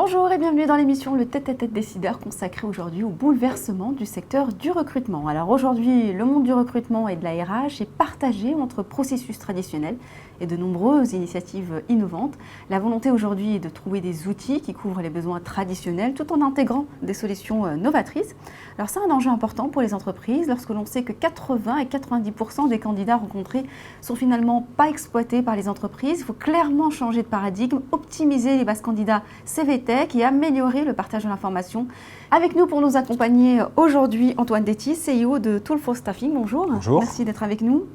Bonjour et bienvenue dans l'émission Le Tête-à-Tête décideur consacrée aujourd'hui au bouleversement du secteur du recrutement. Alors aujourd'hui, le monde du recrutement et de la RH est partagé entre processus traditionnels et de nombreuses initiatives innovantes. La volonté aujourd'hui est de trouver des outils qui couvrent les besoins traditionnels tout en intégrant des solutions novatrices. Alors c'est un enjeu important pour les entreprises lorsque l'on sait que 80 et 90% des candidats rencontrés sont finalement pas exploités par les entreprises. Il faut clairement changer de paradigme, optimiser les bases candidats CVTech et améliorer le partage de l'information. Avec nous pour nous accompagner aujourd'hui, Antoine Détis, CEO de Tool for Staffing. Bonjour. Bonjour. Merci d'être avec nous.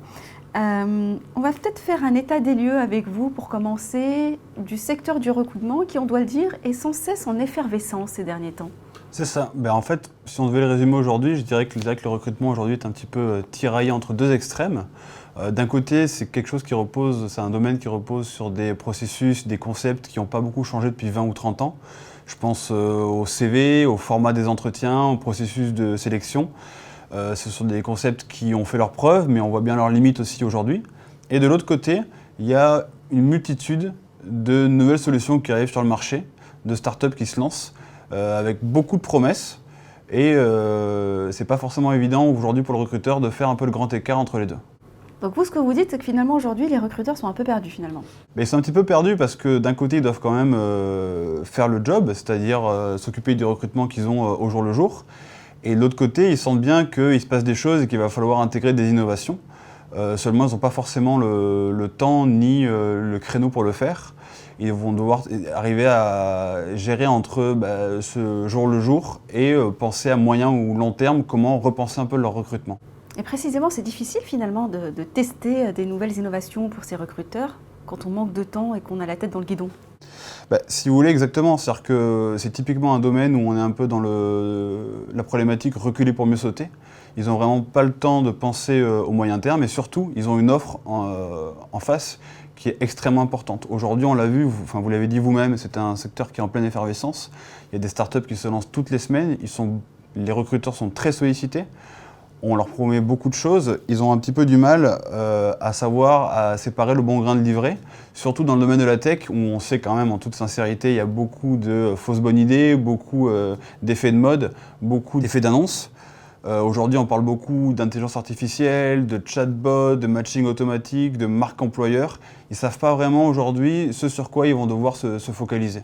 On va peut-être faire un état des lieux avec vous pour commencer du secteur du recrutement qui, on doit le dire, est sans cesse en effervescence ces derniers temps. C'est ça. En fait, si on devait le résumer aujourd'hui, je dirais que le recrutement aujourd'hui est un petit peu tiraillé entre deux extrêmes. D'un côté, c'est quelque chose qui repose, c'est un domaine qui repose sur des processus, des concepts qui n'ont pas beaucoup changé depuis 20 ou 30 ans. Je pense au CV, au format des entretiens, au processus de sélection. Ce sont des concepts qui ont fait leurs preuves, mais on voit bien leurs limites aussi aujourd'hui. Et de l'autre côté, il y a une multitude de nouvelles solutions qui arrivent sur le marché, de startups qui se lancent, avec beaucoup de promesses. Et c'est pas forcément évident aujourd'hui pour le recruteur de faire un peu le grand écart entre les deux. Donc vous, ce que vous dites, c'est que finalement aujourd'hui, les recruteurs sont un peu perdus finalement. Mais ils sont un petit peu perdus parce que d'un côté, ils doivent quand même faire le job, c'est-à-dire s'occuper du recrutement qu'ils ont au jour le jour. Et de l'autre côté, ils sentent bien qu'il se passe des choses et qu'il va falloir intégrer des innovations. Seulement, ils n'ont pas forcément le temps ni le créneau pour le faire. Ils vont devoir arriver à gérer entre ce jour le jour et penser à moyen ou long terme comment repenser un peu leur recrutement. Et précisément, c'est difficile finalement de tester des nouvelles innovations pour ces recruteurs quand on manque de temps et qu'on a la tête dans le guidon. Si vous voulez, exactement. C'est-à-dire que c'est typiquement un domaine où on est un peu dans la problématique reculer pour mieux sauter. Ils n'ont vraiment pas le temps de penser au moyen terme et surtout, ils ont une offre en face qui est extrêmement importante. Aujourd'hui, on l'a vu, vous l'avez dit vous-même, c'est un secteur qui est en pleine effervescence. Il y a des startups qui se lancent toutes les semaines. Les recruteurs sont très sollicités. On leur promet beaucoup de choses, ils ont un petit peu du mal à séparer le bon grain de livret, surtout dans le domaine de la tech où on sait quand même en toute sincérité il y a beaucoup de fausses bonnes idées, beaucoup d'effets de mode, beaucoup d'effets d'annonce. Aujourd'hui on parle beaucoup d'intelligence artificielle, de chatbot, de matching automatique, de marque employeur. Ils ne savent pas vraiment aujourd'hui ce sur quoi ils vont devoir se focaliser.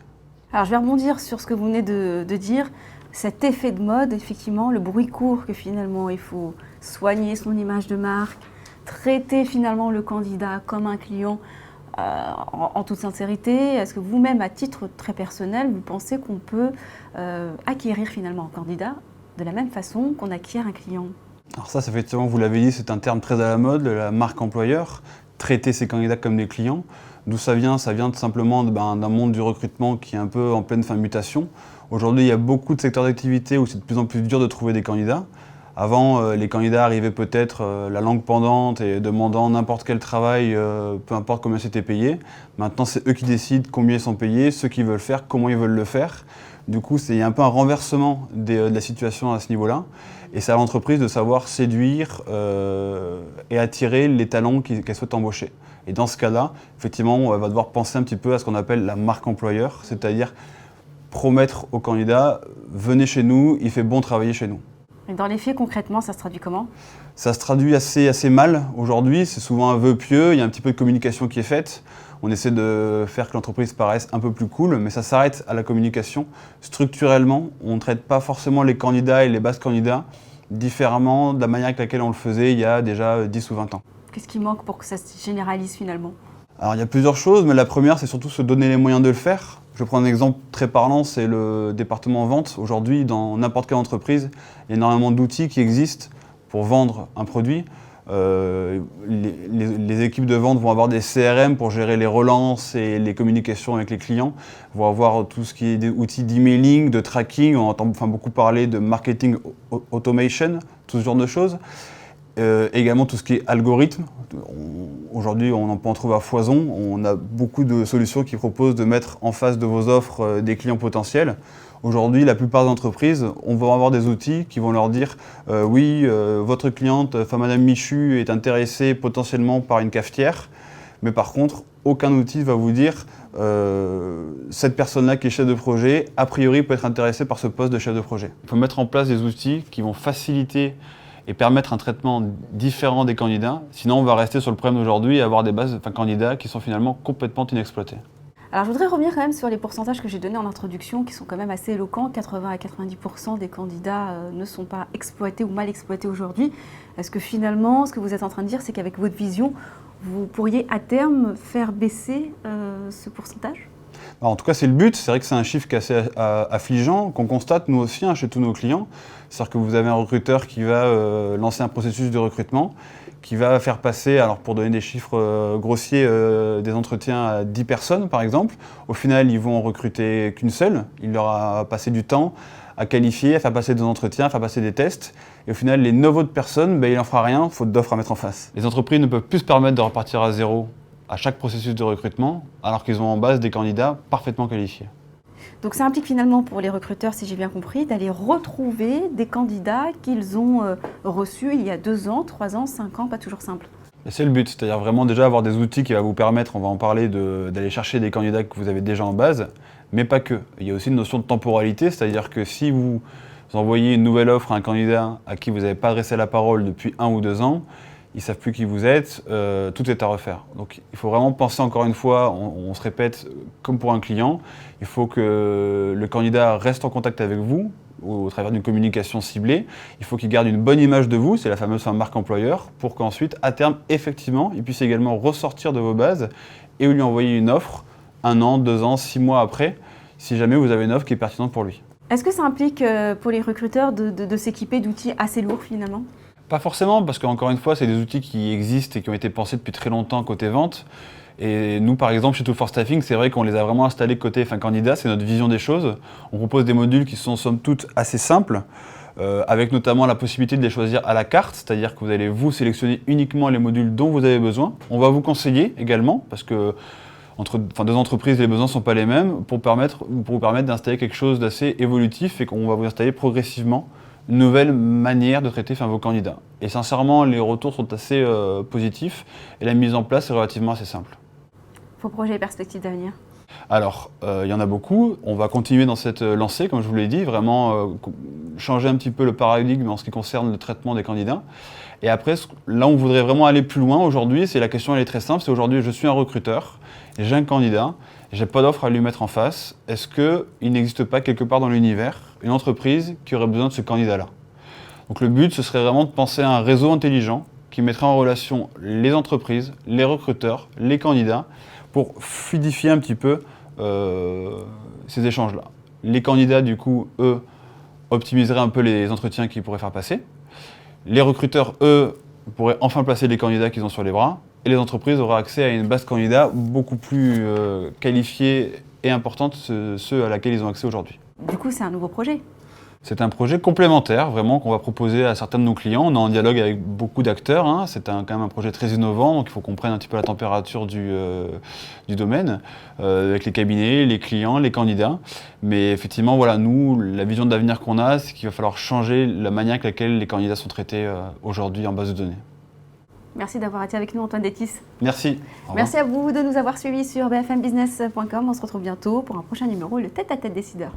Alors je vais rebondir sur ce que vous venez de dire. Cet effet de mode, effectivement, le bruit court que finalement il faut soigner son image de marque, traiter finalement le candidat comme un client en toute sincérité. Est-ce que vous-même, à titre très personnel, vous pensez qu'on peut acquérir finalement un candidat de la même façon qu'on acquiert un client ? Alors ça, effectivement, vous l'avez dit, c'est un terme très à la mode, la marque employeur, traiter ses candidats comme des clients. D'où ça vient? Ça vient tout simplement d'un monde du recrutement qui est un peu en pleine mutation. Aujourd'hui, il y a beaucoup de secteurs d'activité où c'est de plus en plus dur de trouver des candidats. Avant, les candidats arrivaient peut-être la langue pendante et demandant n'importe quel travail, peu importe combien c'était payé. Maintenant, c'est eux qui décident combien ils sont payés, ce qu'ils veulent faire, comment ils veulent le faire. Du coup, il y a un peu un renversement de la situation à ce niveau-là. Et c'est à l'entreprise de savoir séduire et attirer les talents qu'elle souhaite embaucher. Et dans ce cas-là, effectivement, on va devoir penser un petit peu à ce qu'on appelle la marque employeur, c'est-à-dire promettre aux candidats « venez chez nous, il fait bon travailler chez nous ». Et dans les faits, concrètement, ça se traduit comment ? Ça se traduit assez mal aujourd'hui, c'est souvent un vœu pieux, il y a un petit peu de communication qui est faite. On essaie de faire que l'entreprise paraisse un peu plus cool, mais ça s'arrête à la communication. Structurellement, on ne traite pas forcément les candidats et les bases candidats différemment de la manière avec laquelle on le faisait il y a déjà 10 ou 20 ans. Qu'est-ce qui manque pour que ça se généralise finalement ? Alors il y a plusieurs choses, mais la première c'est surtout se donner les moyens de le faire. Je prends un exemple très parlant, c'est le département vente. Aujourd'hui, dans n'importe quelle entreprise, il y a énormément d'outils qui existent pour vendre un produit. Les équipes de vente vont avoir des CRM pour gérer les relances et les communications avec les clients, vont avoir tout ce qui est des outils d'emailing, de tracking, on entend beaucoup parler de marketing automation, tout ce genre de choses. Également tout ce qui est algorithme. Aujourd'hui, on en trouve à foison. On a beaucoup de solutions qui proposent de mettre en face de vos offres des clients potentiels. Aujourd'hui, la plupart des entreprises, on va avoir des outils qui vont leur dire oui, votre cliente, Madame Michu, est intéressée potentiellement par une cafetière, mais par contre, aucun outil va vous dire cette personne-là qui est chef de projet, a priori peut être intéressée par ce poste de chef de projet. Il faut mettre en place des outils qui vont faciliter et permettre un traitement différent des candidats. Sinon, on va rester sur le problème d'aujourd'hui et avoir des bases candidats qui sont finalement complètement inexploités. Alors je voudrais revenir quand même sur les pourcentages que j'ai donnés en introduction qui sont quand même assez éloquents. 80 à 90% des candidats ne sont pas exploités ou mal exploités aujourd'hui. Est-ce que finalement, ce que vous êtes en train de dire, c'est qu'avec votre vision, vous pourriez à terme faire baisser ce pourcentage ? En tout cas, c'est le but. C'est vrai que c'est un chiffre qui est assez affligeant, qu'on constate nous aussi chez tous nos clients. C'est-à-dire que vous avez un recruteur qui va lancer un processus de recrutement, qui va faire passer, alors pour donner des chiffres grossiers, des entretiens à 10 personnes par exemple. Au final, ils vont en recruter qu'une seule. Il leur a passé du temps à qualifier, à faire passer des entretiens, à faire passer des tests. Et au final, les 9 autres personnes, il n'en fera rien, faute d'offres à mettre en face. Les entreprises ne peuvent plus se permettre de repartir à zéro à chaque processus de recrutement, alors qu'ils ont en base des candidats parfaitement qualifiés. Donc ça implique finalement pour les recruteurs, si j'ai bien compris, d'aller retrouver des candidats qu'ils ont reçus il y a 2 ans, 3 ans, 5 ans, pas toujours simple. Et c'est le but, c'est-à-dire vraiment déjà avoir des outils qui vont vous permettre, on va en parler, d'aller chercher des candidats que vous avez déjà en base, mais pas que. Il y a aussi une notion de temporalité, c'est-à-dire que si vous envoyez une nouvelle offre à un candidat à qui vous n'avez pas adressé la parole depuis 1 ou 2 ans, ils ne savent plus qui vous êtes, tout est à refaire. Donc il faut vraiment penser encore une fois, on se répète comme pour un client, il faut que le candidat reste en contact avec vous au travers d'une communication ciblée, il faut qu'il garde une bonne image de vous, c'est la fameuse marque employeur, pour qu'ensuite, à terme, effectivement, il puisse également ressortir de vos bases et lui envoyer une offre 1 an, 2 ans, 6 mois après, si jamais vous avez une offre qui est pertinente pour lui. Est-ce que ça implique pour les recruteurs de s'équiper d'outils assez lourds finalement ? Pas forcément, parce qu'encore une fois, c'est des outils qui existent et qui ont été pensés depuis très longtemps côté vente. Et nous, par exemple, chez Tool for Staffing, c'est vrai qu'on les a vraiment installés côté candidat, c'est notre vision des choses. On propose des modules qui sont somme toute assez simples, avec notamment la possibilité de les choisir à la carte, c'est-à-dire que vous allez vous sélectionner uniquement les modules dont vous avez besoin. On va vous conseiller également, parce que entre 2 entreprises, les besoins ne sont pas les mêmes, pour vous permettre d'installer quelque chose d'assez évolutif et qu'on va vous installer progressivement une nouvelle manière de traiter vos candidats. Et sincèrement, les retours sont assez positifs et la mise en place est relativement assez simple. Vos projets et perspectives d'avenir ? Alors, il y en a beaucoup. On va continuer dans cette lancée, comme je vous l'ai dit, vraiment changer un petit peu le paradigme en ce qui concerne le traitement des candidats. Et après, là où on voudrait vraiment aller plus loin aujourd'hui, c'est la question, elle est très simple, c'est aujourd'hui, je suis un recruteur, j'ai un candidat, j'ai pas d'offre à lui mettre en face. Est-ce qu'il n'existe pas quelque part dans l'univers une entreprise qui aurait besoin de ce candidat-là ? Donc le but, ce serait vraiment de penser à un réseau intelligent qui mettrait en relation les entreprises, les recruteurs, les candidats, pour fluidifier un petit peu ces échanges-là. Les candidats, du coup, eux, optimiseraient un peu les entretiens qu'ils pourraient faire passer. Les recruteurs, eux, pourraient enfin placer les candidats qu'ils ont sur les bras. Et les entreprises auraient accès à une base candidats beaucoup plus qualifiée et importante, ceux à laquelle ils ont accès aujourd'hui. Du coup, c'est un nouveau projet. C'est un projet complémentaire, vraiment, qu'on va proposer à certains de nos clients. On est en dialogue avec beaucoup d'acteurs. C'est quand même un projet très innovant, donc il faut qu'on prenne un petit peu la température du domaine, avec les cabinets, les clients, les candidats. Mais effectivement, voilà, nous, la vision d'avenir qu'on a, c'est qu'il va falloir changer la manière avec laquelle les candidats sont traités aujourd'hui en base de données. Merci d'avoir été avec nous, Antoine Détis. Merci. Merci à vous de nous avoir suivis sur bfmbusiness.com. On se retrouve bientôt pour un prochain numéro, le tête-à-tête décideur.